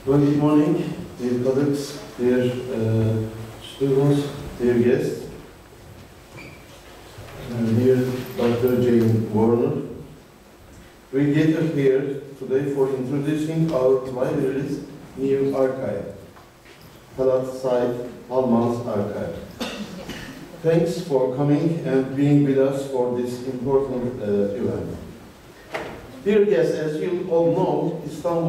Well, good morning, dear colleagues, dear students, dear guests, dear Dr. Jayne Warner. We gather here today for introducing our library's new archive, Talât Sait Halman'ın archive. Thanks for coming and being with us for this important event. Dear guests, as you all know,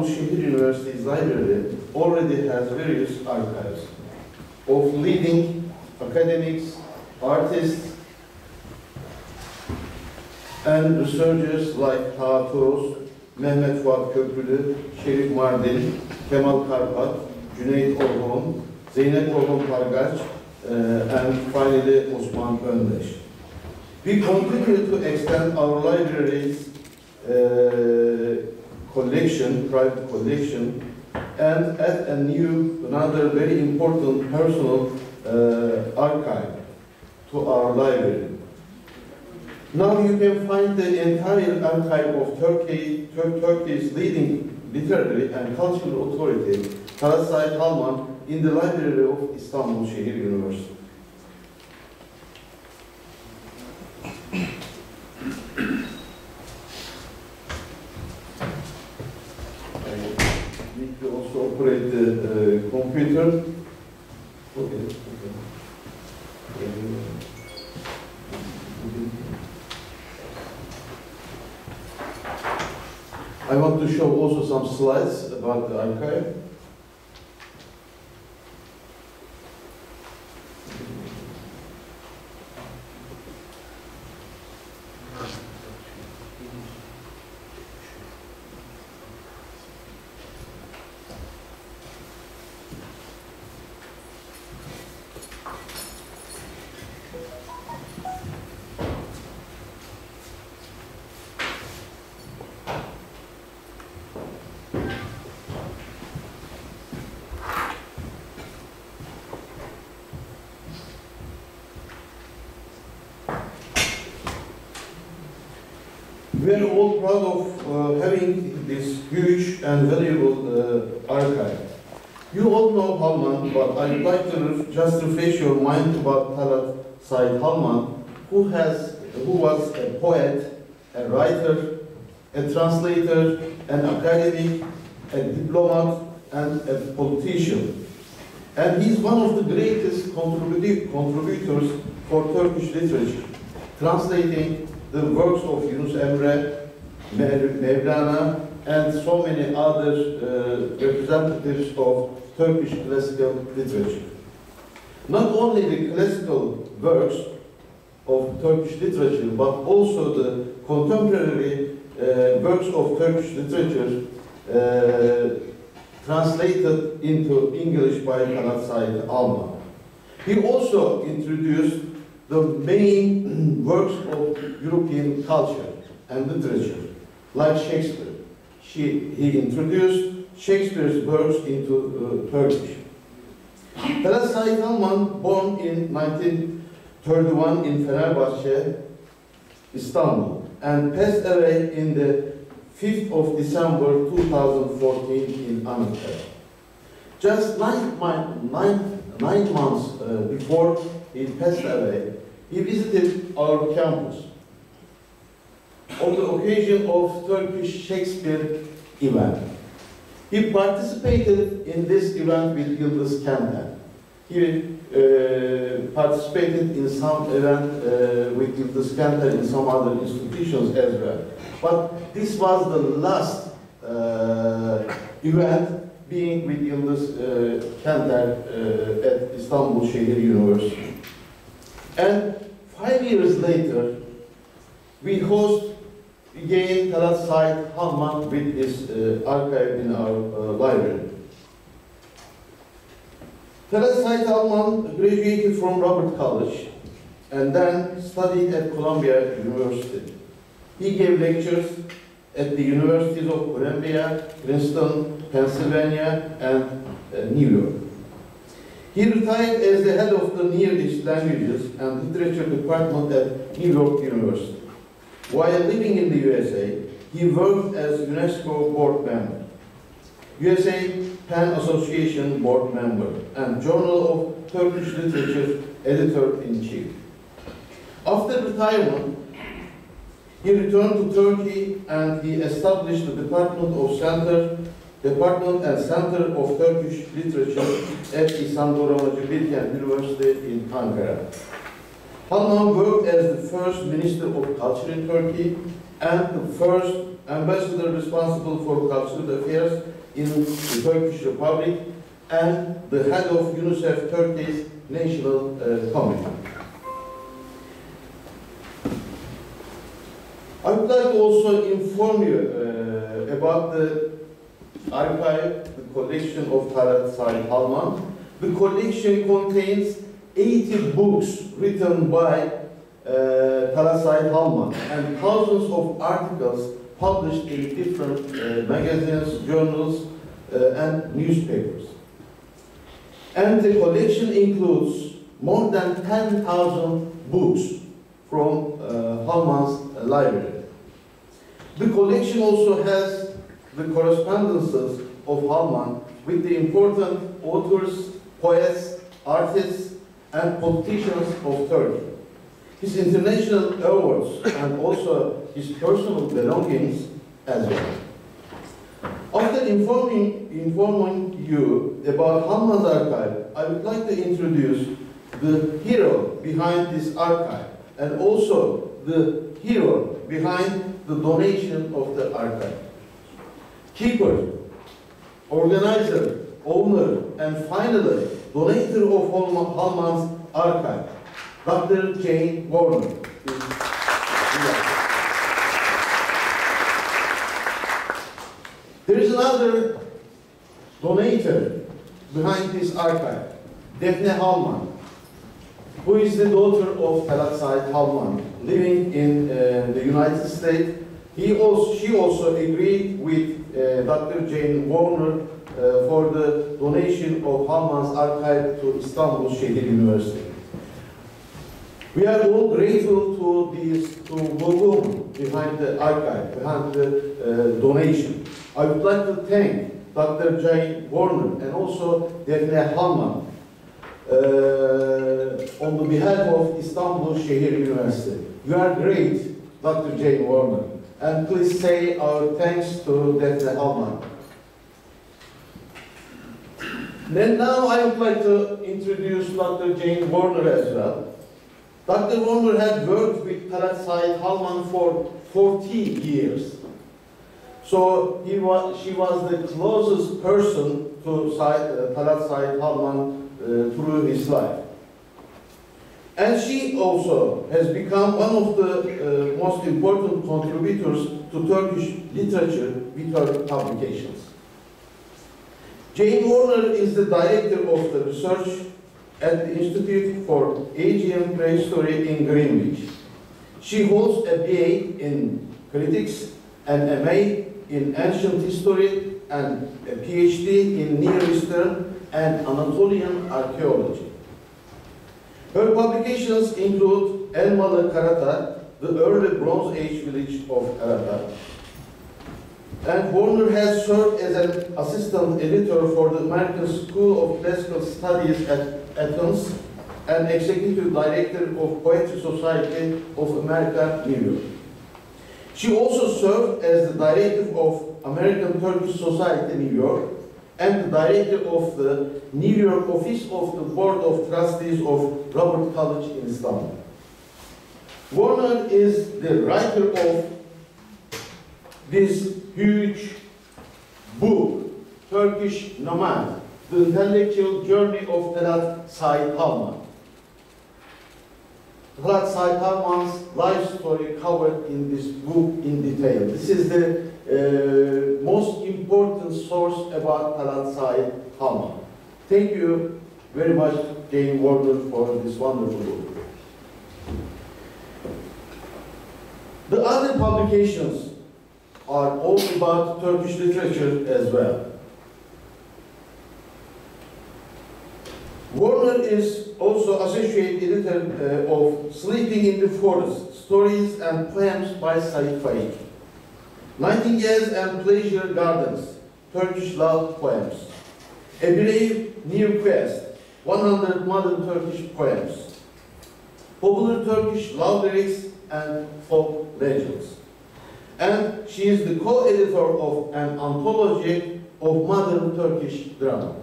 Şehir Üniversitesi's library already has various archives of leading academics, artists, and researchers like Talât, Mehmet Fuat Köprülü, Şerif Mardin, Kemal Karpat, Cüneyt Orhon, Zeynep Orhon Pargaç, and finally Osman Öndeş. We continue to extend our library's collection, private collection, and add another very important personal archive to our library. Now you can find the entire archive of Turkey's leading literary and cultural authority, Talât Sait Halman, in the library of İstanbul Şehir Üniversitesi. Also operate the computer. Okay. I want to show also some slides about the archive. We are all proud of having this huge and valuable archive. You all know Halman, but I'd like to just refresh your mind about Talât Sait Halman, who was a poet, a writer, a translator, an academic, a diplomat, and a politician. And he's one of the greatest contributors for Turkish literature, translating the works of Yunus Emre, Mevlana, and so many other representatives of Turkish classical literature. Not only the classical works of Turkish literature, but also the contemporary works of Turkish literature translated into English by Talât Sait Halman. He also introduced the main works of European culture and literature, like Shakespeare. He introduced Shakespeare's works into Turkish. Talât Sait Halman, born in 1931 in Fenerbahçe, Istanbul, and passed away in the 5th of December 2014 in Ankara. Just nine months before he passed away, he visited our campus on the occasion of Turkish Shakespeare event. He participated in this event with Yıldız Kenten. He participated in some event with Yıldız Kenten in some other institutions as well. But this was the last event being with Yıldız Kenten at İstanbul Şehir Üniversitesi. And 5 years later, we host again Talât Sait Halman with his archive in our library. Talât Sait Halman graduated from Robert College and then studied at Columbia University. He gave lectures at the Universities of Columbia, Princeton, Pennsylvania, and New York. He retired as the head of the Near East Languages and Literature Department at New York University. While living in the USA, he worked as UNESCO board member. USA Pen Association board member, and Journal of Turkish Literature editor-in-chief. After retirement, he returned to Turkey and he established the Department and Center of Turkish Literature at Üniversitesi in Ankara. Halman worked as the first Minister of Culture in Turkey and the first ambassador responsible for cultural affairs in the Turkish Republic and the head of UNICEF Turkey's National Committee. I would like to also inform you about the archive, the collection of Talât Sait Halman. The collection contains 80 books written by Talât Sait Halman and thousands of articles published in different magazines, journals, and newspapers. And the collection includes more than 10,000 books from Halman's library. The collection also has the correspondences of Halman with the important authors, poets, artists, and politicians of Turkey. His international awards and also his personal belongings as well. After informing you about Halman's archive, I would like to introduce the hero behind this archive and also the hero behind the donation of the archive. Keeper, organizer, owner, and finally, donator of Halman's archive, Dr. Jayne Warner. There is another donator behind this archive, Defne Halman, who is the daughter of Talât Sait Halman, living in the United States. She also agreed with Dr. Jayne Warner for the donation of Halman's archive to İstanbul Şehir Üniversitesi. We are all grateful to these two women behind the archive, behind the donation. I would like to thank Dr. Jayne Warner and also Defne Halman on the behalf of İstanbul Şehir Üniversitesi. You are great, Dr. Jayne Warner, and please say our thanks to Defne Halman. Then now I would like to introduce Dr. Jayne Warner as well. Dr. Warner had worked with Talât Sait Halman for 40 years. So she was the closest person to Talât Sait Halman through his life. And she also has become one of the most important contributors to Turkish literature with her publications. Jayne Warner is the director of the research at the Institute for Aegean Prehistory in Greenwich. She holds a BA in critics, an MA in ancient history, and a PhD in Near Eastern and Anatolian archaeology. Her publications include Elmalı Karata, the early Bronze Age village of Karata. And Warner has served as an assistant editor for the American School of Classical Studies at Athens and executive director of Poetry Society of America, New York. She also served as the director of American Turkish Society, New York, and the director of the New York office of the Board of Trustees of Robert College in Istanbul. Warner is the writer of this huge book, Turkish Nomad, The Intellectual Journey of Talât Sait Halman. Talât Sait Halman's life story covered in this book in detail. This is the most important source about Talât Sait Halman. Thank you very much, Jayne Warner, for this wonderful book. The other publications are all about Turkish literature as well. Warner is also associate editor of Sleeping in the Forest, Stories and Poems by Said Faik, Nightingales and Pleasure Gardens, Turkish love poems. A Brave New Quest, 100 modern Turkish poems. Popular Turkish love lyrics and folk legends. And she is the co-editor of an anthology of modern Turkish drama.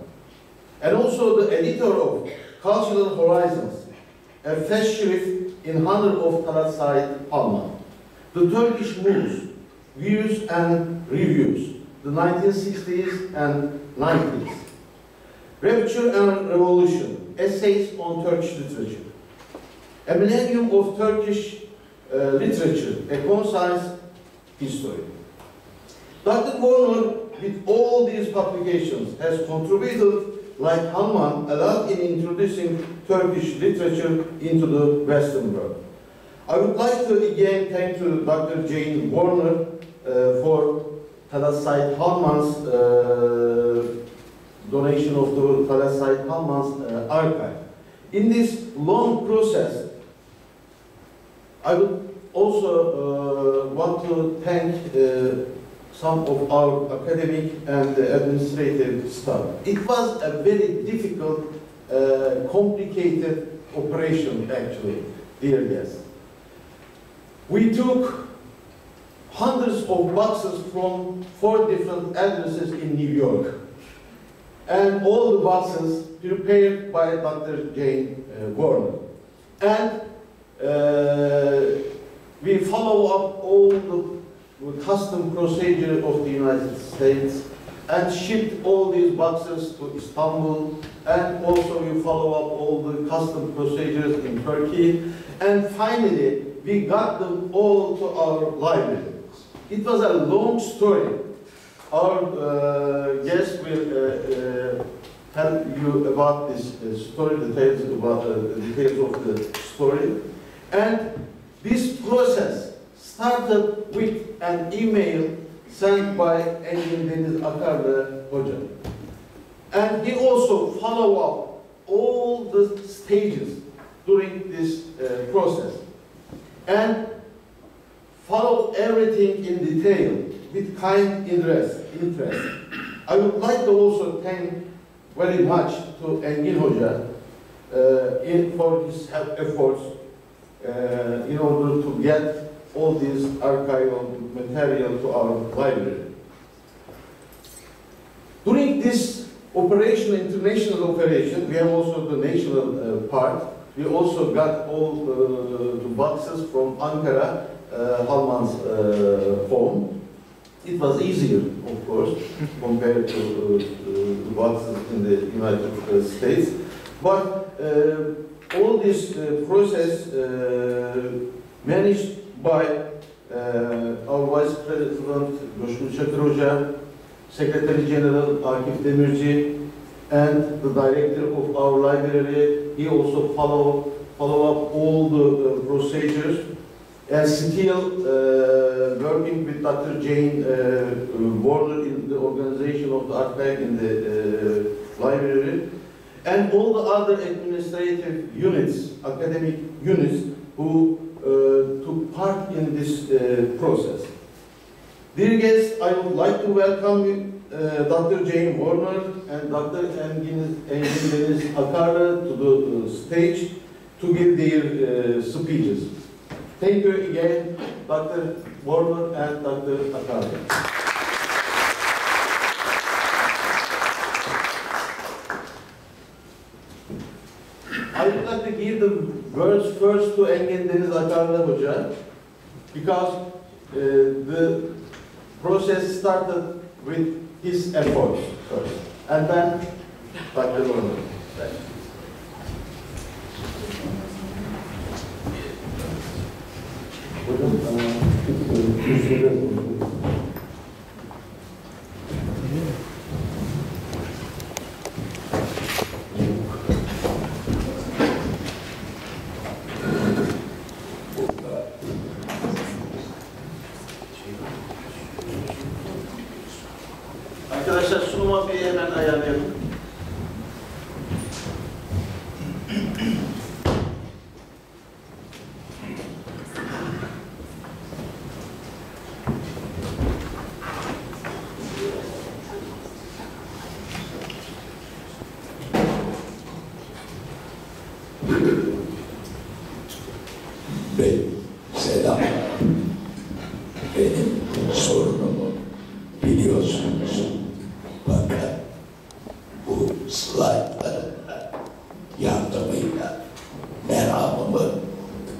And also the editor of Cultural Horizons, a fest şerif in honor of Talât Sait Halman. The Turkish Moods, Views and Reviews, the 1960s and 90s. Rupture and Revolution, Essays on Turkish Literature. A Millennium of Turkish Literature, a concise history. Dr. Warner, with all these publications, has contributed, like Halman, a lot in introducing Turkish literature into the Western world. I would like to again thank to Dr. Jayne Warner for Talât Sait Halman's donation of the Talât Sait Halman's archive. In this long process, I would also want to thank some of our academic and administrative staff. It was a very difficult, complicated operation, actually, dear guests. We took hundreds of boxes from 4 different addresses in New York, and all the boxes prepared by Dr. Jayne Warner. And we follow up all the custom procedure of the United States and shipped all these boxes to Istanbul, and also we follow up all the custom procedures in Turkey, and finally we got them all to our library. It was a long story. Our guest will tell you about this story, details of the story. And this process started with an email sent by Engin Deniz Akarlı Hoca. And he also followed up all the stages during this process and followed everything in detail with kind interest. I would like to also thank very much to Engin Hoca for his efforts in order to get all this archival material to our library. During this operation, international operation, we have also the national part. We also got all the boxes from Ankara, Halman's home. It was easier, of course, compared to the boxes in the United States. But all this process managed by our Vice President, Coşkun Çakır Hoca, Secretary General Akif Demirci, and the Director of our library. He also follow up all the procedures, and still working with Dr. Jayne Warner in the organization of the archive in the library, and all the other administrative units, academic units, who took part in this process. Dear guests, I would like to welcome Dr. Jayne Warner and Dr. Engin Deniz Akarlı to the stage to give their speeches. Thank you again, Dr. Warner and Dr. Akarlı. I would like to give the words first to Engin Deniz Akarlı Hoca, because the process started with his efforts first, and then Dr. Warner. Arkadaşlar sunuma bir hemen ayarlayalım. ve selamlar. Benim sorunumu biliyorsunuz. Fakat bu slaytlarında yardımıyla meramımı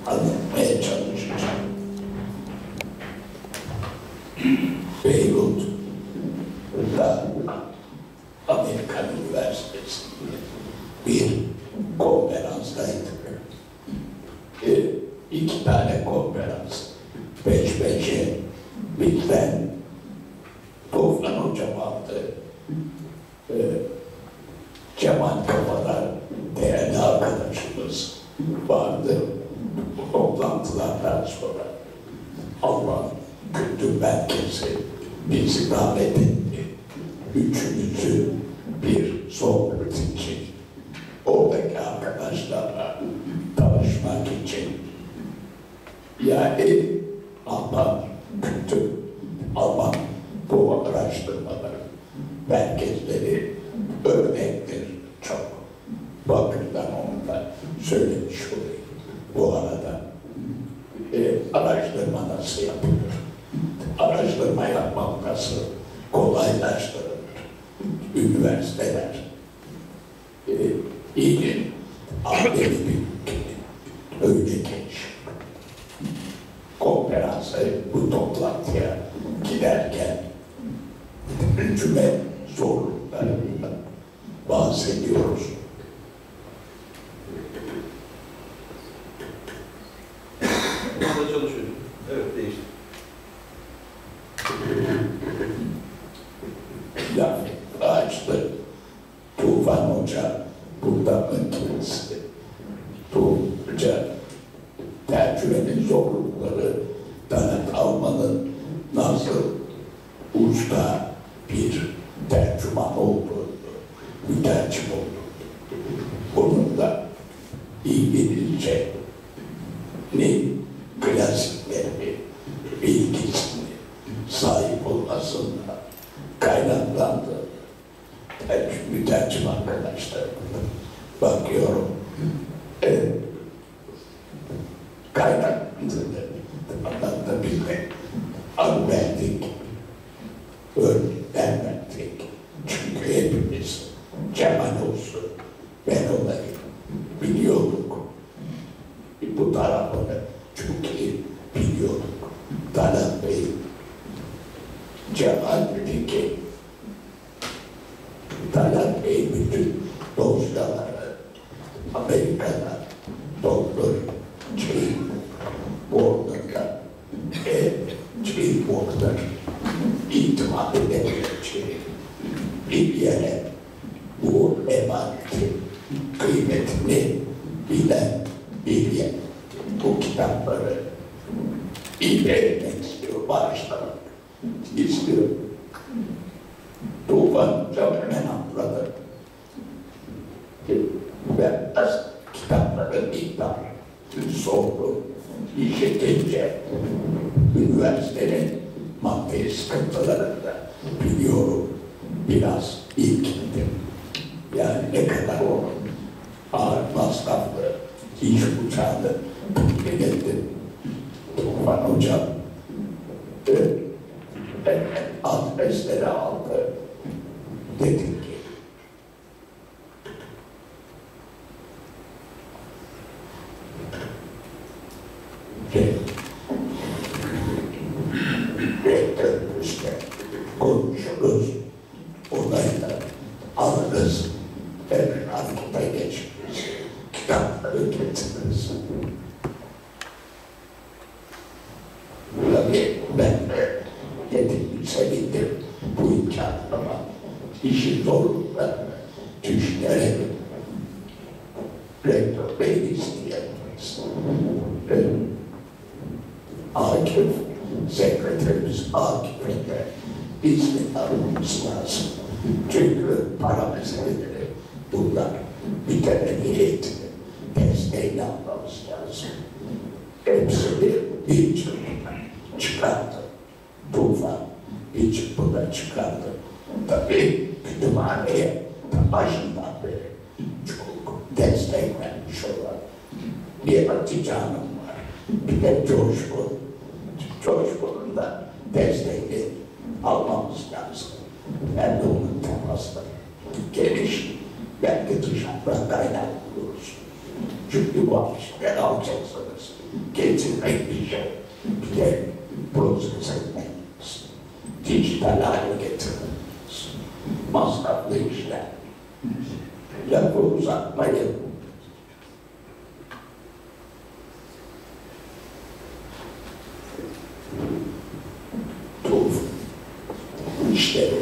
anlatmaya çalışacağım. Beyrut'ta Amerika Üniversitesi'nde bir konferanstaydık. 2 tane konferans peş peşe biten Defne Hocam aldı. Cemal Kafalar değerli arkadaşımız vardı. Bu toplantılardan sonra Allah Kültür Merkezi bizi davet etti. Üçümüzü bir sohbet için, oradaki arkadaşlarla tanışmak için. Yani Alman kültür, Alman bu araştırmaları merkezleri örnektir çok. Bakımdan onu da söylemiş olayım. Bu arada araştırma nasıl yapılır? Araştırma yapmak nasıl kolaylaştırılır? Üniversiteler ilim, adeli bir öyle genç. Konferansa bu toplantıya giderken tecrübe zorluklarından bahsediyoruz. Burada çalışıyor. Evet, değişti. Laf açtı. Tufan Hoca burada önkörüsü. Hoca tercümenin zorlukları, Talât Halman'ın nasıl usta bir tercüman olduğunu, mütercim olduğunu, bunun da İngilizce'nin klasiklerini, bilgisini sahip olmasında kaynaklandı. Mütercim arkadaşlarım bakıyorum. Kaynaklandığını anlamda biz de ad verdik, örnekler verdik. Çünkü hepimiz Cemal olsun, ben olayım, biliyorduk. Bu tarafını çok iyi biliyorduk. Talât Bey, Cemal dedi ki, Talât Bey bütün dosyaları Amerika'da doktor Jayne Warner'da Jayne Warner itimat edebileceği bir yere bu emanetin kıymetini bilen bir yer. Bu kitapları ilerlemek istiyor, bağışlamak istiyor. Tufan Hocam hemen anladı. Ben kitapların iddia sordu. İşe gelince üniversitenin maddi sıkıntılarını da biliyorum. Biraz ilgindim. Yani ne kadar onun ağır masraflı iş uçağını biledim. Tufan Hocam adresleri aldı. Dedim ki rektörümüzle konuşuruz, olayla alırız, harekete geçiriz, kitapları getiririz. Tabii ben de dedim, sevindim bu imkanıma, işin zorluklarını düşünerek rektör Bey'i isteyemeyiz. Akif, sekreterimiz Akif'e de izin almamız lazım. Çünkü para meseleleri bunlar bir tane niyetini desteğini almamız lazım. Hepsini bir çıkardı. Tufan bir çıkıda çıkardı. Tabii kütüphaneye başından beri çok destek vermiş olan bir Hatice Hanım var. Bir de coşkunun da desteğini almamız lazım. Hem de onun temasları geniş, belki dışarıdan kaynak buluruz. Çünkü bu işleri alacaksınız. Getirmek bir şey. Bir de proses etmeniz. Dijital hale getirmeniz. Masraflı işler. Lafı uzatmayın. Tuhaf işleri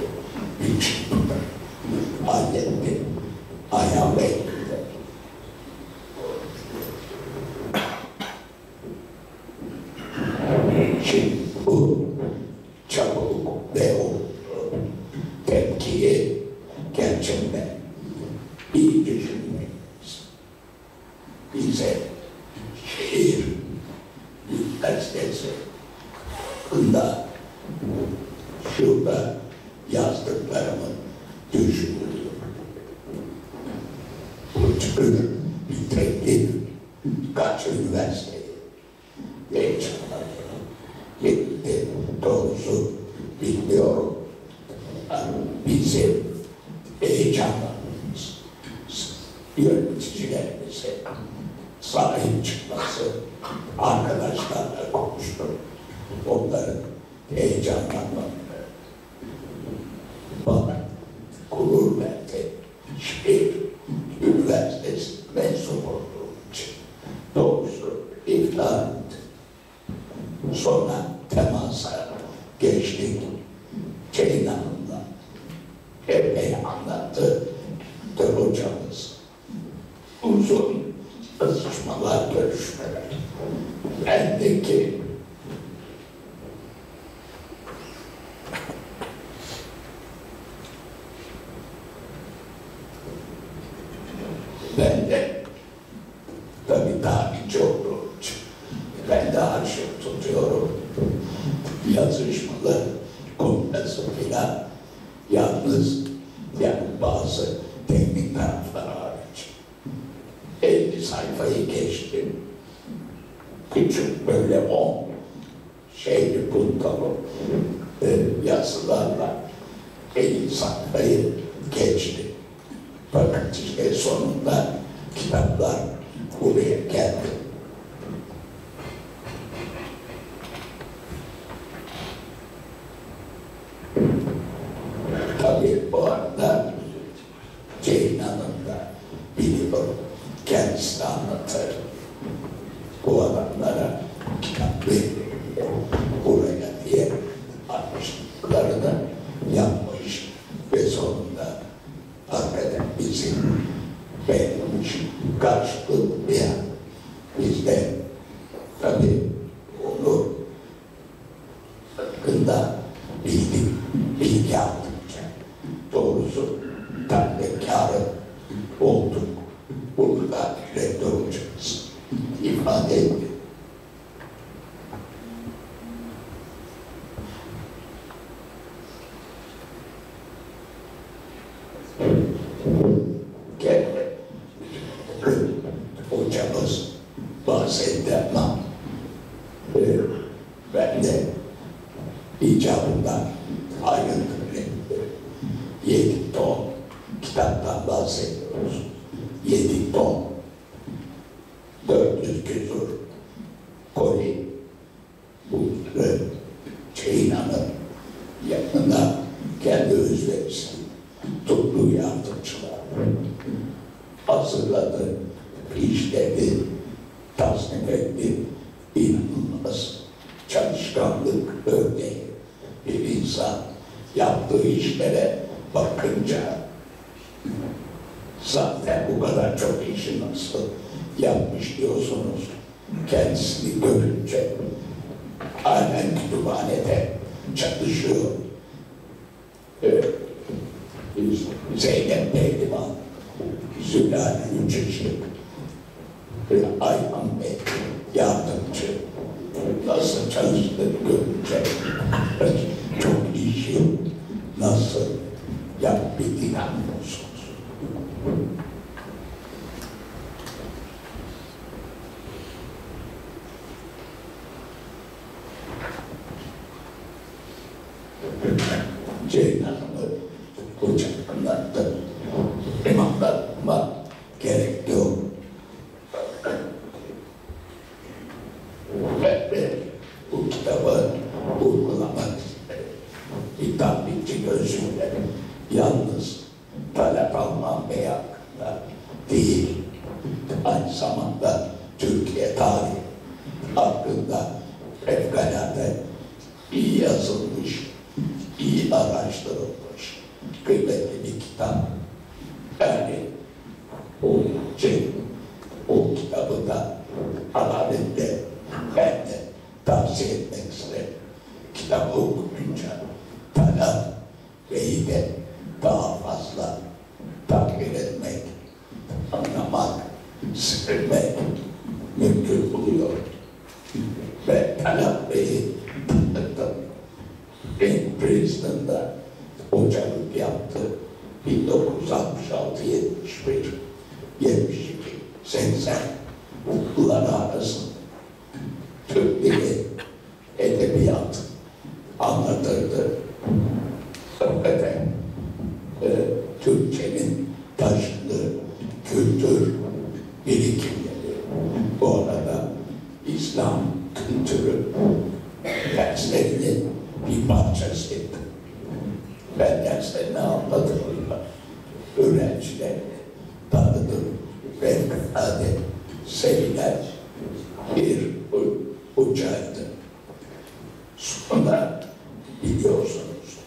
bir çıkmadı. Halletti. Ayağım ekledi. Şimdi bu çabuk ve o tepkiyi gerçekten iyi düşünmeliyiz. Bize Şehir Üniversitesi bunda şurada yazdıklarımı düşünüyorum. Bu tür bir teklif kaç üniversiteyi heyecanlanıyorum. Gitti doğrusu bilmiyorum. Bizim heyecanlanmamız, yöneticilerimize sahip çıkması, arkadaşlarla konuştum. Onların heyecanlanmaları bana gurur verdi. Şehir Üniversitesi mensup olduğum için doğrusu iflah etti. Sonra temasa geçtik. Jayne Hanım'la epey anlattı. Hocamız uzun yazışmalar, görüşmeler. Bendeki ben de tabii daha önce olduğum için ben de arşiv tutuyorum. Yazışmalı konması filan yalnız yani bazı teknik taraflar hariç 50 sayfayı geçtim. Küçük böyle 10 şeyli puntalı yazılarla 50 sayfayı geçtim. Fakat işte sonunda kitaplar buraya geldi. Tabii bu arada Jayne Hanım da biliyorum, kendisi de anlatır. Bu adamlara kitap verildi, buraya diye anlaştıklarını yapmış ve sonunda hakikaten bizim beğenmiş karşılıklı bir yer. Biz de tabii onu hakkında bilgi aldıkça doğrusu tatbikkarı olduk. Bunu da rektör hocamız ifade etti. Hocamız bahsetti ama ben de icabından ayrıntılı 7 ton kitaptan bahsediyoruz. 7 ton 400 küsur koli bunları Jayne Hanım yanına kendi özverisi tuttuğu yardımcılar hazırladı, işledi, tasnif etti. İnanılmaz çalışkanlık örneği bir insan yaptığı işlere bakınca zaten bu kadar çok işi nasıl yapmış diyorsunuz. Kendisini görünce halen kütüphanede çalışıyor. Zeynep Pehlivan, Zülal Üçeşik, Ayhan Bey, yardımcı. Nasıl çalıştığını görünce çok işi nasıl yapabildiğini anlıyorsunuz. uçaklarında anlatmak gerek yok. Ve bu kitabı uygulamak istedim. Bir taklitçi gözüyle yalnız Talât Halman Bey hakkında değil, aynı zamanda Türkiye tarihi hakkında fevkalade iyi yazılmış, iyi araştırılmış, kıymetli bir kitap. Yani onun için o kitabı da alametle ben de tavsiye etmek isterim. Kitabı okuyunca Talât Bey'i de daha fazla takdir etmek, anlamak, sevmek mümkün oluyor. Ve Talât Bey'i tanıdım. Princeton'da hocalık yaptı. 1966-71, 72, 80 yıllar arasında Türk dili, edebiyat anlatırdı. Hakikaten Türkçenin taşıdığı kültür birikimleri. Bu arada İslam kültürü derslerinin bir parçasıydı. Ben derslerini anlatırımda öğrencileri tanıdım ve fevkalade sevilen bir hocaydı. Sonra biliyorsunuz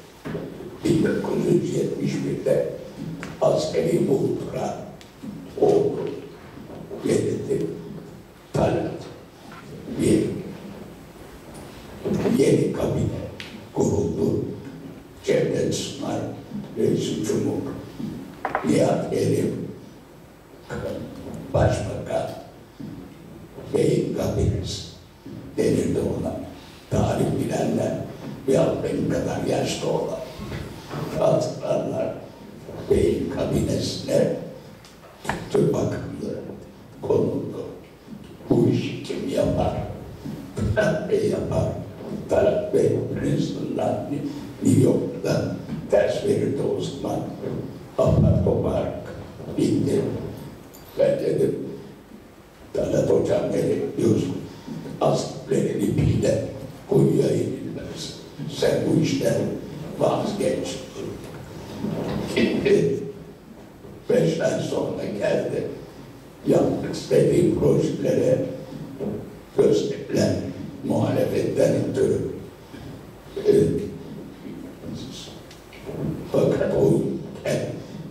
1971'de askeri muhtıra oldu. Verildi. Talât bir yeni kabine kuruldu. Cevdet Sunay, Reis-i Cumhur, Nihat Erim, Başbakan, Bey'in kabinesi denildi ona. Tarih bilenler veya benim kadar yaşlı olan hatırlarlar. Bey'in kabinesine Kültür Bakanı konuldu. Bu işi kim yapar? Talât Bey yapar. Talât Bey Princeton'dan, New York'tan ders verirdi o zaman. Apar topar bitti. Ben dedim, Talât Hocam ne bekliyorsun? Askerlerin ipiyle kuyuya inilmez. Sen bu işten vazgeç. Gitti. 5 ay sonra geldi. Yapmak istediği projelere gösterilen muhalefetten ötürü. Fakat o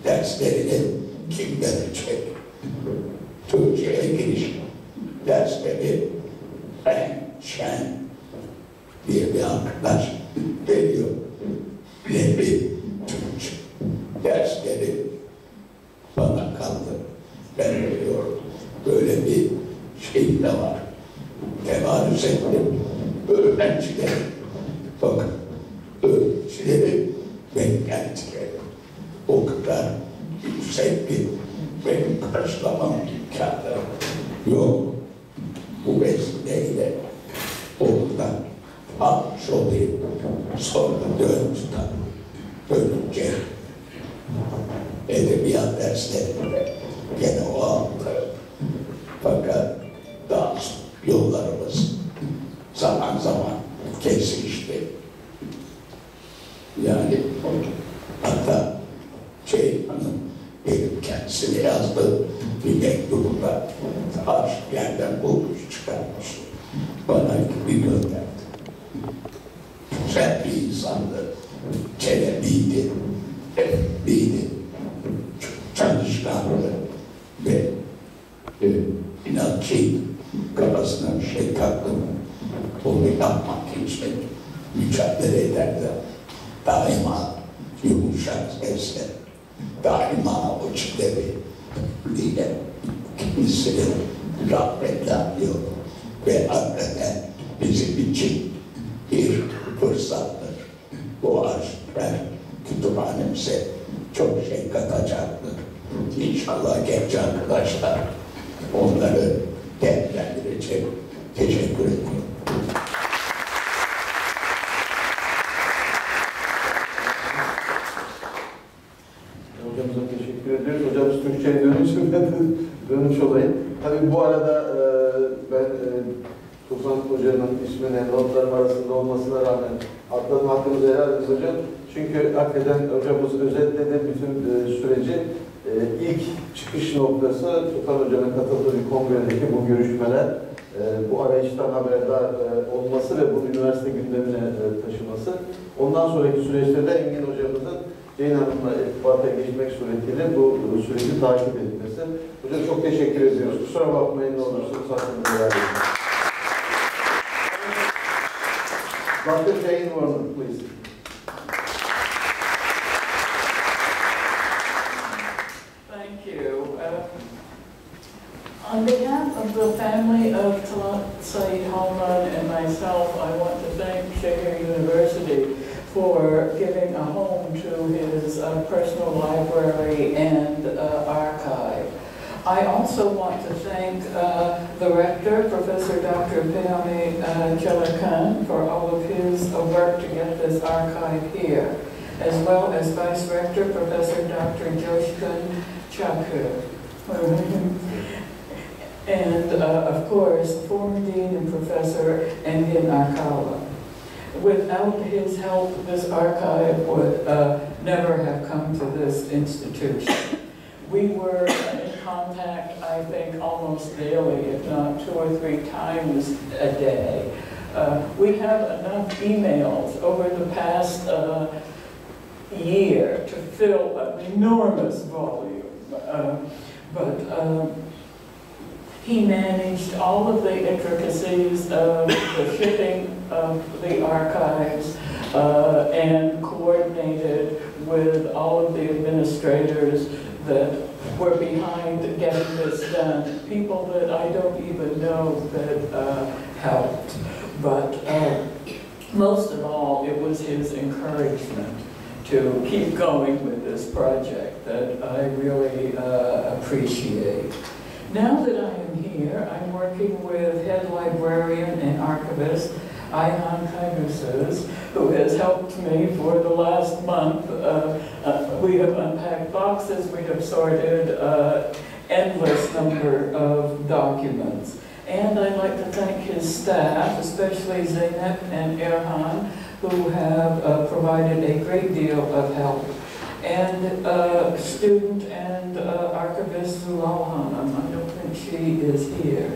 derslerini kim verecek? Türkçe'ye giriş dersleri Şen diye bir arkadaş veriyor. Bir Türkçe dersleri bana kaldı. Ben veriyorum. Böyle bir şey de var. Tevarüz ettim. Öğrencileri, bakın, öğrencileri beklentileri o kadar yüksek ki benim karşılamam imkanı yok. Bu vesileyle oradan almış olayım. Sonra dönünce edebiyat derslerinde gene o aldı. Fakat daha yollarımız zaman zaman kesişti. Yani hatta Hanım benim kendisine yazdığı bir mektubunda arşivlerden bulmuş çıkarmış. Bana bir gönderdi. Güzel bir insandı. Çelebiydi. Emekliydi. Çalışkandı. Ve inatçıydı. Kafasına bir şey taktı mı onu yapmak için mücadele ederdi. Daima yumuşak sesle, daima o çileri diye kendisini rahmetle anlıyor. Ve hakikaten bizim için bir fırsattır. Bu arşivler kütüphanemize çok şey katacaktır. İnşallah genç arkadaşlar onları değerlendirecek. Teşekkür ediyorum. Hocamıza teşekkür ediyoruz. Hocamız Türkçe'ye dönünce ben de dönmüş olayım. Tabii bu arada ben Tufan Hoca'nın ismine notlarım arasında olmasına rağmen atladım, hakkınızı helal edin hocam. Çünkü hakikaten hocamız özetledi bütün süreci. İlk çıkış noktası Tufan Hoca'nın katıldığı bir kongredeki bu görüşmeler, bu arayıştan haberdar olması ve bu üniversite gündemine taşıması. Ondan sonraki süreçte de Engin Hocamızın Jayne Hanım'la irtibata geçmek suretiyle bu süreci takip etmesi. Hocam çok teşekkür ediyoruz. Kusura bakmayın ne olursunuz hakkınızı helal edin. Dr. Jayne Warner, please. Thank you. On behalf of the family of Talât Sait Halman and myself, I want to thank Şehir University for giving a home to his personal library and archive. I also want to thank the rector, Professor Dr. Defne for all of his work to get this archive here, as well as Vice Rector, Professor Dr. and of course, former Dean and Professor Engin Arkala. Without his help, this archive would never have come to this institution. We were in contact, I think, almost daily, if not 2 or 3 times a day. We have enough emails over the past year to fill an enormous volume. He managed all of the intricacies of the shipping of the archives and coordinated with all of the administrators that were behind getting this done. People that I don't even know that helped. But most of all, it was his encouragement to keep going with this project that I really appreciate. Now that I am here, I'm working with head librarian and archivist Ayhan Kaygısız, who has helped me for the last month. We have unpacked boxes, we have sorted endless number of documents. And I'd like to thank his staff, especially Zeynep and Erhan, who have provided a great deal of help. And student and archivist Zulal Hanım, I don't think she is here.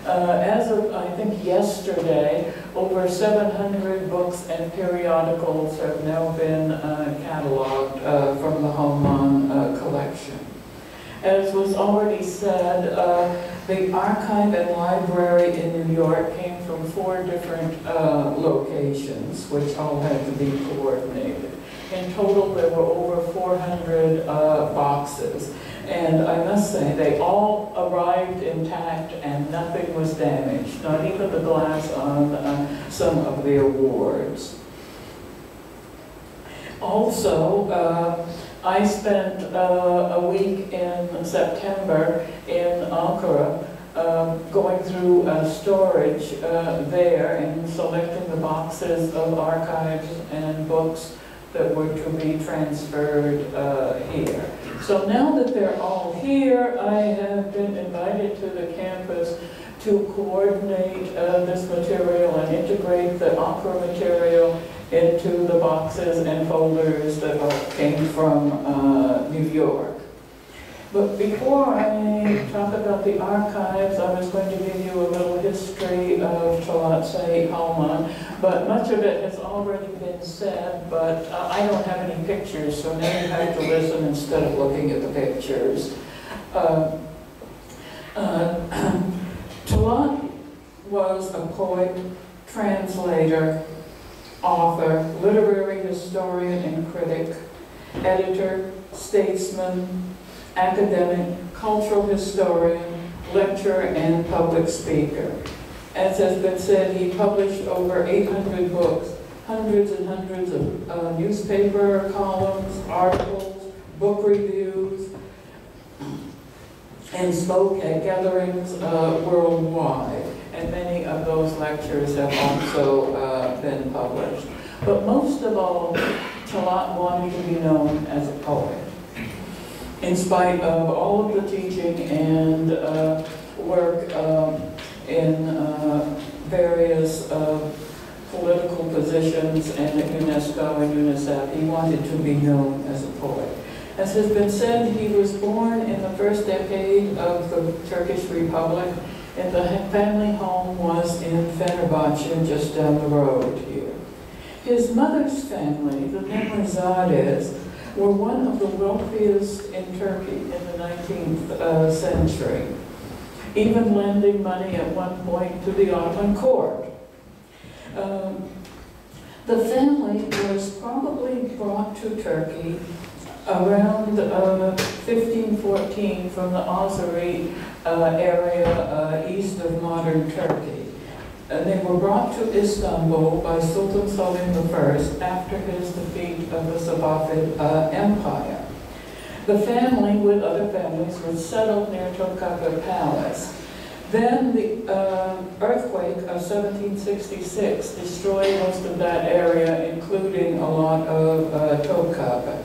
As of, I think, yesterday, over 700 books and periodicals have now been cataloged from the Halman collection. As was already said, the archive and library in New York came from 4 different locations, which all had to be coordinated. In total, there were over 400 boxes. And I must say, they all arrived intact and nothing was damaged, not even the glass on some of the awards. Also, I spent a week in September in Ankara going through storage there and selecting the boxes of archives and books that were to be transferred here. So now that they're all here, I have been invited to the campus to coordinate this material and integrate the Ankara material into the boxes and folders that came from New York. But before I talk about the archives, I was going to give you a little history of Talât Sait Halman, but much of it has already been said, but I don't have any pictures, so now you have to listen instead of looking at the pictures. Talât was a poet, translator, author, literary historian and critic, editor, statesman, academic, cultural historian, lecturer, and public speaker. As has been said, he published over 800 books, hundreds and hundreds of newspaper columns, articles, book reviews, and spoke at gatherings worldwide. And many of those lectures have also been published. But most of all, Talât wanted to be known as a poet. in spite of all of the teaching and work in various political positions and at UNESCO and UNICEF, he wanted to be known as a poet. As has been said, he was born in the first decade of the Turkish Republic, and the family home was in Fenerbahce, just down the road here. His mother's family, the Nemrizades, were one of the wealthiest in Turkey in the 19th century, even lending money at one point to the Ottoman court. The family was probably brought to Turkey around 1514 from the Azeri area east of modern Turkey. They were brought to Istanbul by Sultan Selim I after his defeat of the Safavid Empire. The family, with other families, was settled near Topkapı Palace. Then the earthquake of 1766 destroyed most of that area, including a lot of Topkapı.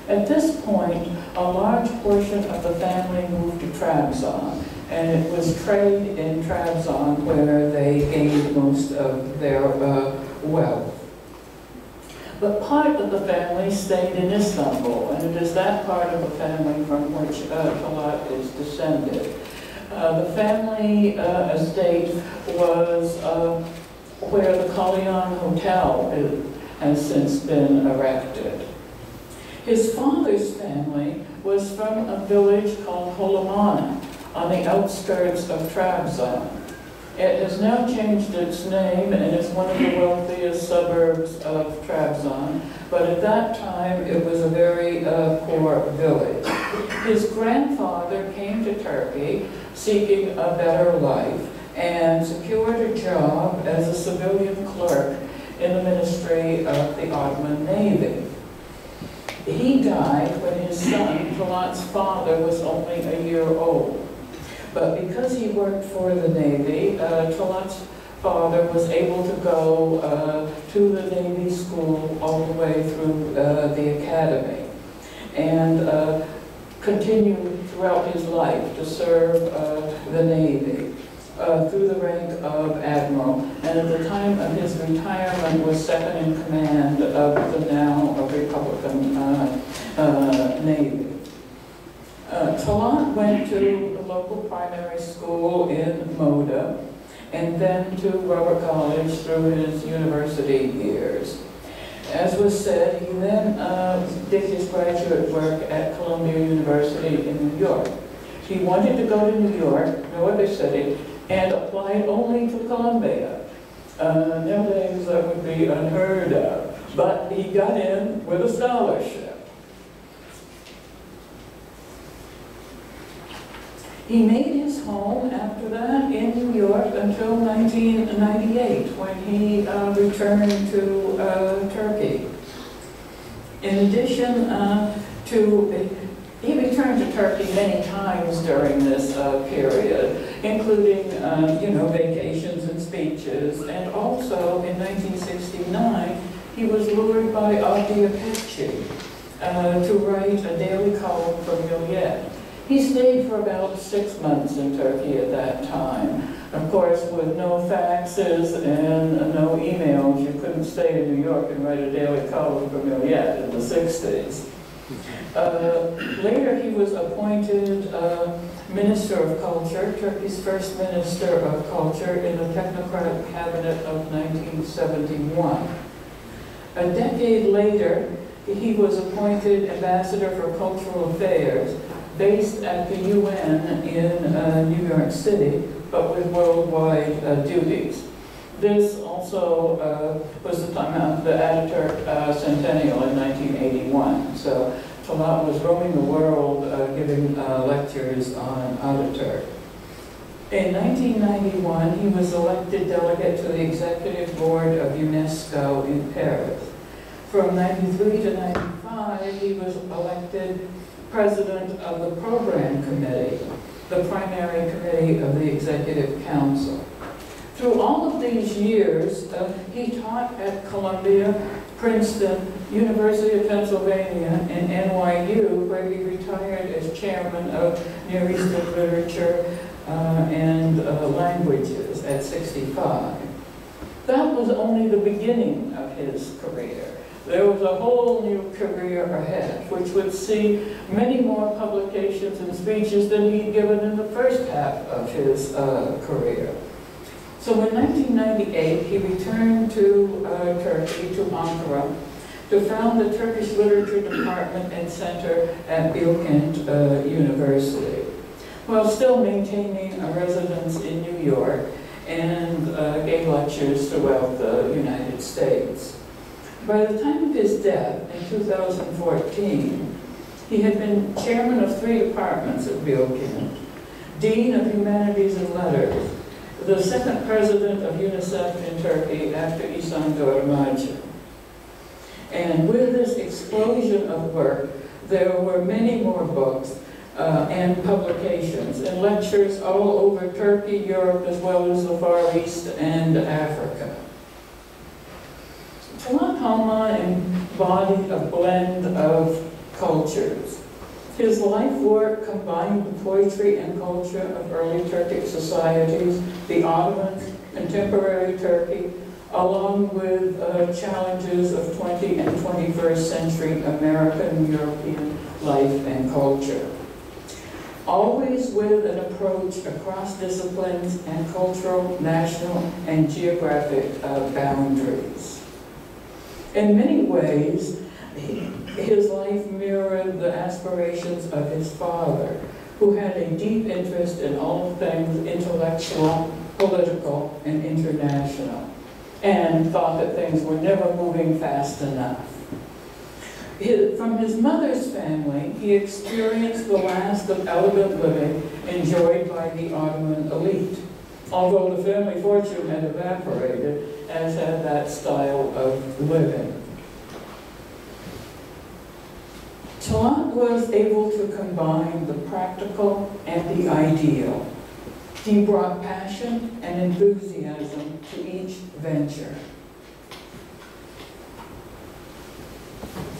At this point, a large portion of the family moved to Trabzon, and it was trade in Trabzon where they gained most of their wealth. But part of the family stayed in Istanbul, and it is that part of the family from which Talât is descended. The family estate was where the Kalyan Hotel has since been erected. His father's family was from a village called Halman'ın on the outskirts of Trabzon. It has now changed its name and is one of the wealthiest suburbs of Trabzon, but at that time it was a very poor village. His grandfather came to Turkey seeking a better life and secured a job as a civilian clerk in the Ministry of the Ottoman Navy. He died when his son, Talât's father, was only a year old. But because he worked for the Navy, Talât's father was able to go to the Navy school all the way through the academy, and continued throughout his life to serve the Navy through the rank of admiral, and at the time of his retirement was second in command of the now Republican Navy. Talât went to the local primary school in Moda, and then to Robert College through his university years. As was said, he then did his graduate work at Columbia University in New York. He wanted to go to New York, no other city, and applied only to Columbia. Nowadays that would be unheard of, but he got in with a scholarship. He made his home after that in New York until 1998, when he returned to Turkey. In addition he returned to Turkey many times during this period, including vacations and speeches, and also in 1969 he was lured by Avdi Apeçi to write a daily column for Milliyet. He stayed for about 6 months in Turkey at that time. Of course, with no faxes and no emails, you couldn't stay in New York and write a daily column for Milliyet in the 60s. Later, he was appointed Minister of Culture, Turkey's first Minister of Culture in the Technocratic Cabinet of 1971. A decade later, he was appointed Ambassador for Cultural Affairs, based at the UN in New York City, but with worldwide duties. This also was the time of the Ataturk centennial in 1981. So Talât was roaming the world giving lectures on Ataturk. In 1991, he was elected delegate to the Executive Board of UNESCO in Paris. From 93 to 95, he was elected President of the Program Committee, the primary committee of the Executive Council. Through all of these years, he taught at Columbia, Princeton, University of Pennsylvania, and NYU, where he retired as chairman of Near Eastern Literature and Languages at 65. That was only the beginning of his career. There was a whole new career ahead, which would see many more publications and speeches than he'd given in the first half of his career. So in 1998, he returned to Turkey, to Ankara, to found the Turkish Literature Department and Center at Bilkent University, while still maintaining a residence in New York and gave lectures throughout the United States. By the time of his death in 2014, he had been chairman of 3 departments at Bilkent, dean of humanities and letters, the second president of UNICEF in Turkey after İhsan Görmezci. And with this explosion of work, there were many more books and publications and lectures all over Turkey, Europe, as well as the Far East and Africa. Talât Halman embodied a blend of cultures. His life work combined the poetry and culture of early Turkic societies, the Ottomans, contemporary Turkey, along with challenges of 20th and 21st century American, European life and culture. Always with an approach across disciplines and cultural, national, and geographic boundaries. In many ways, his life mirrored the aspirations of his father, who had a deep interest in all things intellectual, political, and international, and thought that things were never moving fast enough. From his mother's family, he experienced the last of elegant living enjoyed by the Ottoman elite, although the family fortune had evaporated, as had that style of living. Talât was able to combine the practical and the ideal. He brought passion and enthusiasm to each venture.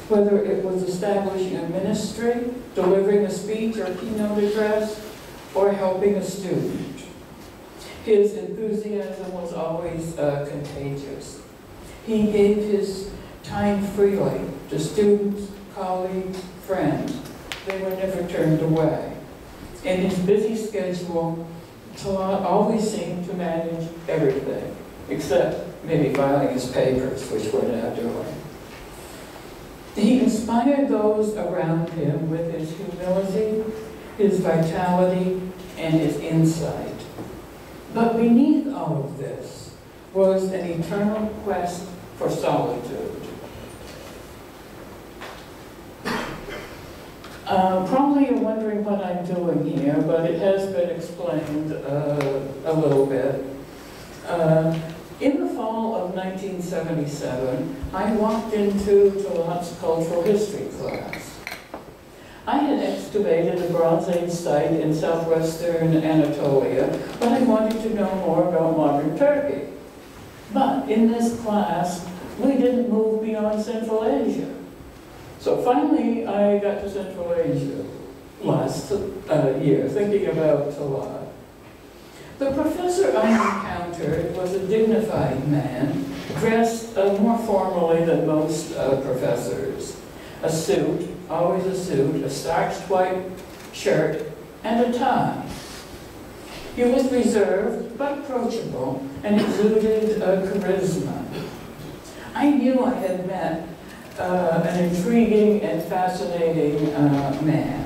Whether it was establishing a ministry, delivering a speech or keynote address, or helping a student. His enthusiasm was always contagious. He gave his time freely to students, colleagues, friends. They were never turned away. In his busy schedule, Talât always seemed to manage everything, except maybe filing his papers, which we're now doing. He inspired those around him with his humility, his vitality, and his insight. But beneath all of this was an eternal quest for solitude. Probably you're wondering what I'm doing here, but it has been explained a little bit. In the fall of 1977, I walked into Talât's cultural history class. I had excavated a Bronze Age site in southwestern Anatolia, but I wanted to know more about modern Turkey. But in this class, we didn't move beyond Central Asia. So finally, I got to Central Asia last year, thinking about Talât. The professor I encountered was a dignified man, dressed more formally than most professors. A suit, always a suit, a starched white shirt, and a tie. He was reserved but approachable and exuded charisma. I knew I had met an intriguing and fascinating man.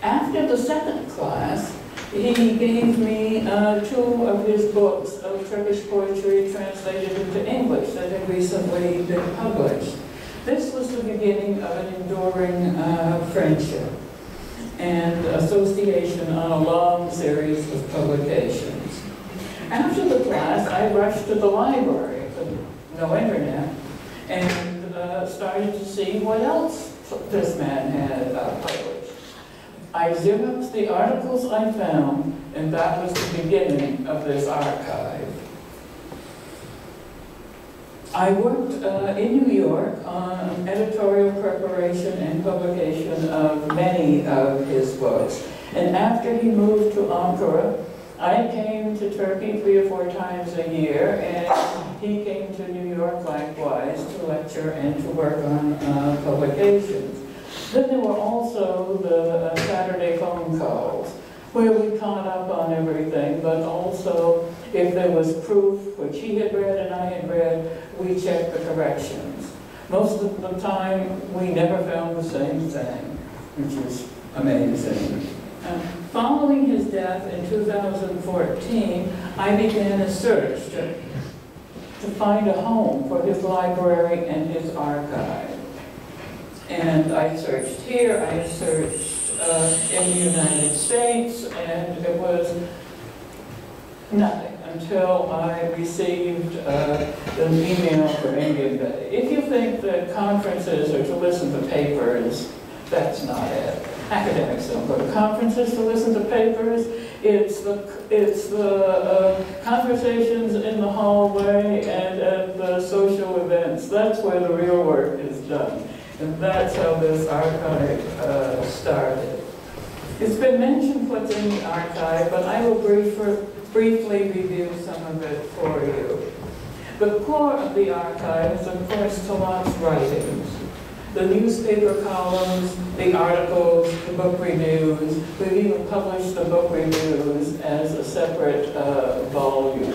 After the second class, he gave me 2 of his books of Turkish poetry translated into English that had recently been published. This was the beginning of an enduring friendship and association on a long series of publications. After the class, I rushed to the library, no internet, and started to see what else this man had published. I xeroxed the articles I found, and that was the beginning of this archive. I worked in New York on editorial preparation and publication of many of his books. And after he moved to Ankara, I came to Turkey 3 or 4 times a year, and he came to New York likewise to lecture and to work on publications. Then there were also the Saturday phone calls, where we caught up on everything, but also if there was proof, which he had read and I had read, we checked the corrections. Most of the time, we never found the same thing, which was amazing. Following his death in 2014, I began a search to find a home for his library and his archive. And I searched here, I searched in the United States, and it was nothing until I received an email from England. If you think that conferences are to listen to papers, that's not it. Academics don't go to conferences to listen to papers. It's the conversations in the hallway and at the social events. That's where the real work is done. And that's how this archive started. It's been mentioned what's in the archive, but I will briefly review some of it for you. The core of the archive is, of course, Talât's writings. The newspaper columns, the articles, the book reviews. We've even published the book reviews as a separate volume.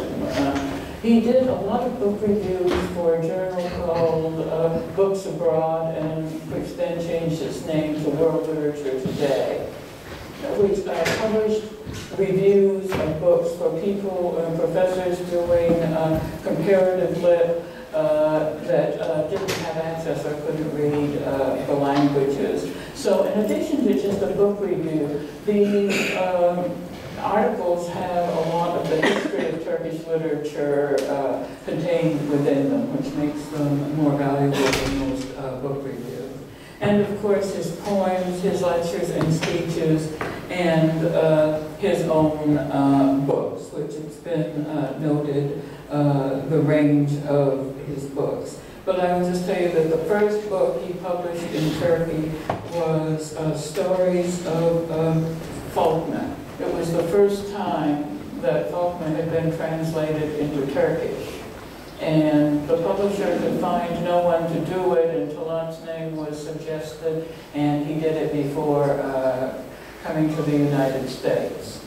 He did a lot of book reviews for a journal called Books Abroad, and which then changed its name to World Literature Today, which published reviews of books for people, professors doing comparative lit that didn't have access or couldn't read the languages. So in addition to just a book review, these articles have a lot of the history of Turkish literature contained within them, which makes them more valuable than most book reviews. And of course his poems, his lectures and speeches, and his own books, which it's been noted the range of his books. But I will just tell you that the first book he published in Turkey was stories of Faulkner. It was the first time that Faulkner had been translated into Turkish. And the publisher could find no one to do it, and Talât's name was suggested, and he did it before coming to the United States.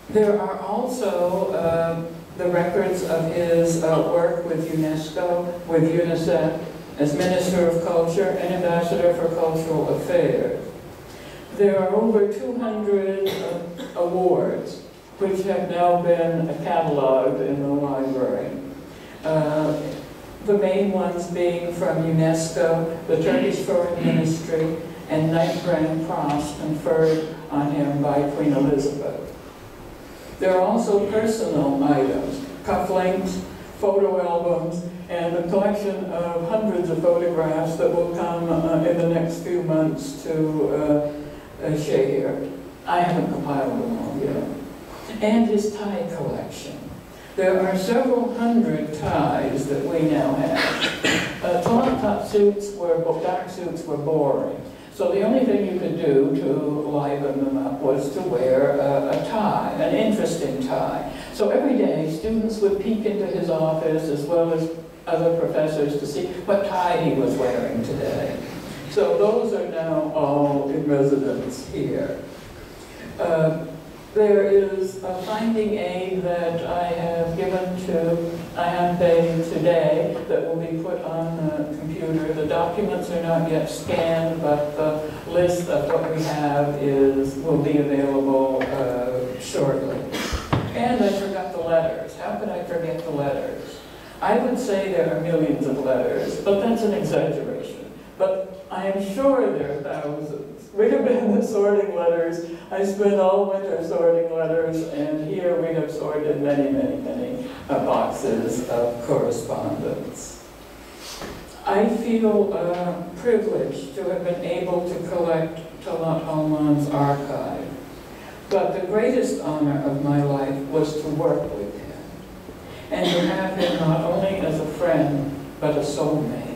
There are also the records of his work with UNESCO, with UNICEF, as Minister of Culture and Ambassador for Cultural Affairs. There are over 200 awards, which have now been catalogued in the library. The main ones being from UNESCO, the Turkish Foreign Ministry, and Knight Grand Cross conferred on him by Queen Elizabeth. There are also personal items, cufflinks, photo albums, and a collection of hundreds of photographs that will come in the next few months to Şehir. I haven't compiled them all yet. And his tie collection. There are several hundred ties that we now have. Top suits dark suits were boring. So the only thing you could do to liven them up was to wear a tie, an interesting tie. So every day, students would peek into his office, as well as other professors, to see what tie he was wearing today. So those are now all in residence here. There is a finding aid that I have paid today that will be put on the computer. The documents are not yet scanned, but the list of what we have will be available shortly. And I forgot the letters. How could I forget the letters? I would say there are millions of letters, but that's an exaggeration. But I am sure there are thousands. We have been sorting letters. I spent all winter sorting letters, and here we have sorted many, many, many boxes of correspondence. I feel privileged to have been able to collect Talât Halman'ın archive. But the greatest honor of my life was to work with him. and to have him not only as a friend, but a soulmate.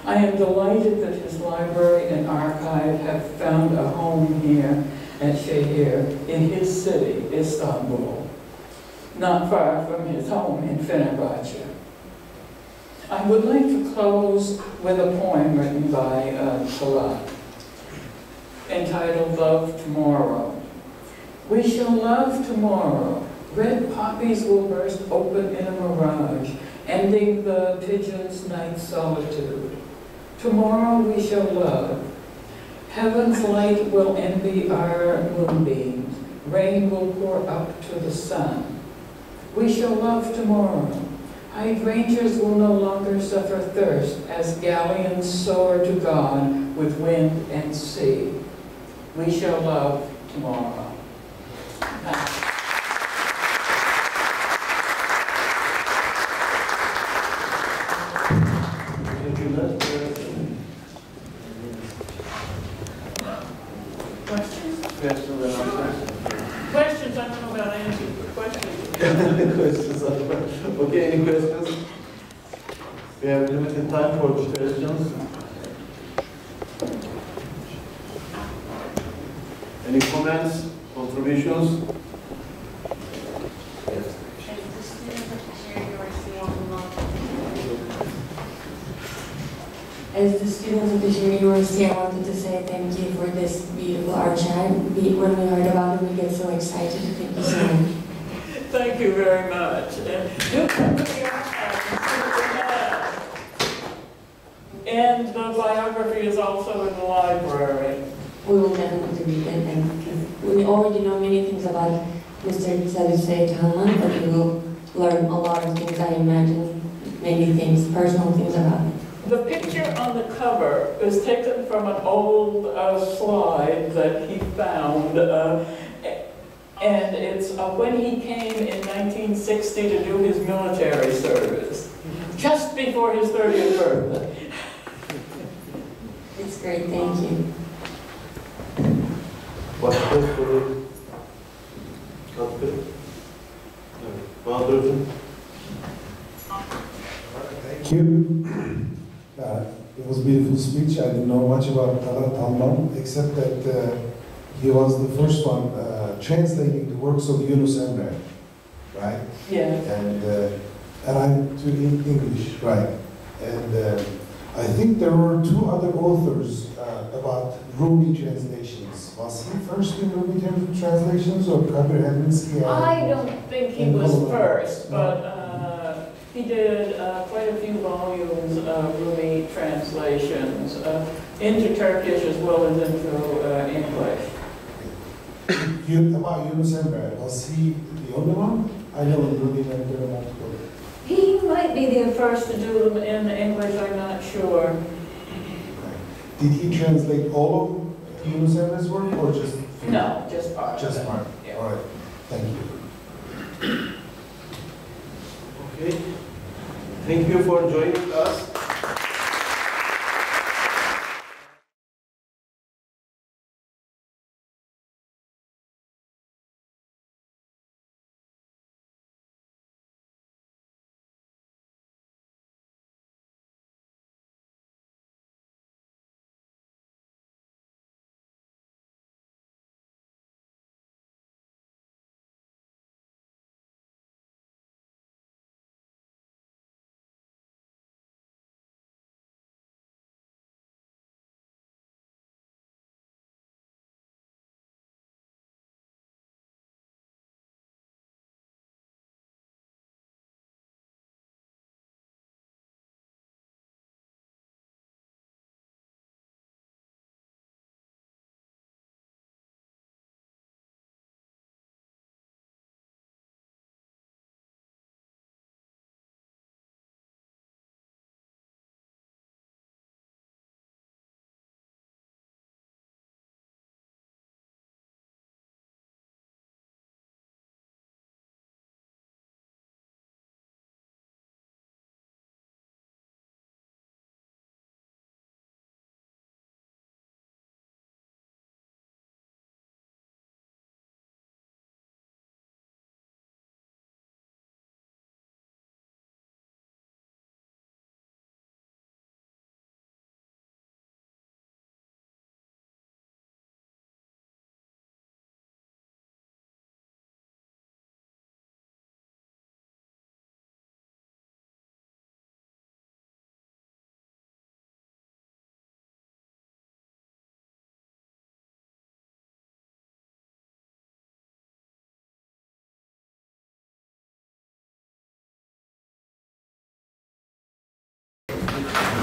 I am delighted that his library and archive have found a home here at Şehir in his city, Istanbul, not far from his home in Fenerbahçe. I would like to close with a poem written by Talât, entitled Love Tomorrow. We shall love tomorrow. Red poppies will burst open in a mirage, ending the pigeon's night solitude. Tomorrow we shall love. Heaven's light will envy our moonbeams. Rain will pour up to the sun. We shall love tomorrow. Hydrangeas will no longer suffer thirst as galleons soar to God with wind and sea. We shall love tomorrow. Questions? I don't know about answers, but questions. Questions. Okay, any questions? We have limited time for questions. Any comments, contributions? As the students of the University, I wanted to say thank you for this beautiful archive. When we heard about it, we get so excited. Thank you so much. Thank you very much. Do come to the archive and see what we have. And the biography is also in the library. We will definitely read it, and we already know many things about Mr. Talât Sait Halman, but we will learn a lot of things, I imagine, many things, personal things about it. The picture on the cover is taken from an old slide that he found, and it's when he came in 1960 to do his military service, just before his 30th birthday. It's great, thank you. What's best for the katkı? Bahadır. Thank you. It was a beautiful speech. I didn't know much about Talât Halman, except that he was the first one translating the works of Yunus Emre, right? Yes. And I'm to English, right? And I think there were two other authors about Rumi translations. Was he first in Rumi translations, or Kabir Helminski? I don't think he was first, but he did quite a few volumes of Rumi translations into Turkish as well as into English. About Yunus Emre, was he the only one? I know Rumi and there are multiple. He might be the first to do them in English, I'm not sure. Did he translate all of Yunus Emre's work, or just? No, just part. Just part. Yeah. All right. Thank you. Okay. Thank you for joining us.